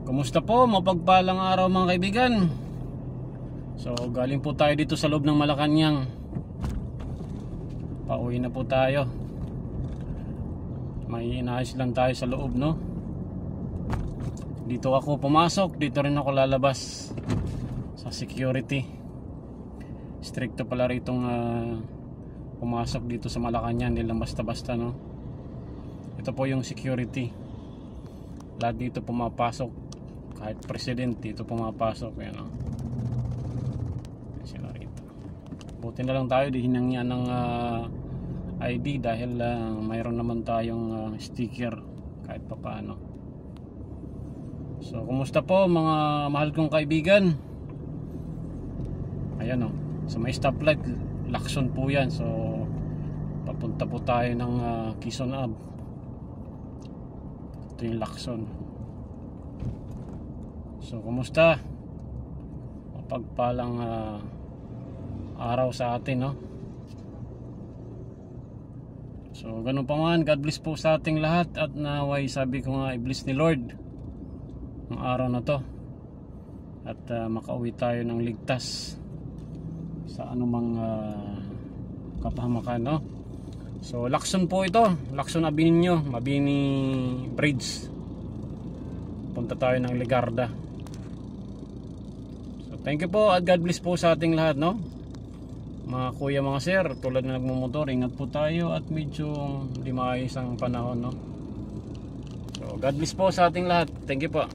Kumusta po? Mapagpalang araw mga kaibigan. So galing po tayo dito sa loob ng Malacanang. Pauwi na po tayo. May inaayos lang tayo sa loob, no? Dito ako pumasok, dito rin ako lalabas sa security. Stricto pala ritong pumasok dito sa Malacanang, hindi lang basta-basta, no? Ito po yung security. Lahat dito pumapasok. Kahit president dito pumapasok, yan, no? Sila rito. Buti na lang tayo, di hinangyan ng ID dahil mayroon naman tayong sticker kahit pa paano. So kumusta po mga mahal kong kaibigan? Ayan, no? So may stoplight, Lacson po yan. So papunta po tayo ng Quezon Ave. Ito yung Lacson. So kumusta? Mapagpalang araw sa atin, no? So ganun pa man, God bless po sa ating lahat. At naway sabi ko nga, i-bless ni Lord ang araw na to. At makauwi tayo ng ligtas sa anumang kapahamakan, no? So Lacson po ito, Lacson Avenue, Mabini Bridge. Punta tayo ng Legarda. So thank you po at God bless po sa ating lahat, no? Mga kuya, mga sir, tulad na nagmumotor, ingat po tayo at medyo di maayos ang panahon, no? So God bless po sa ating lahat. Thank you po.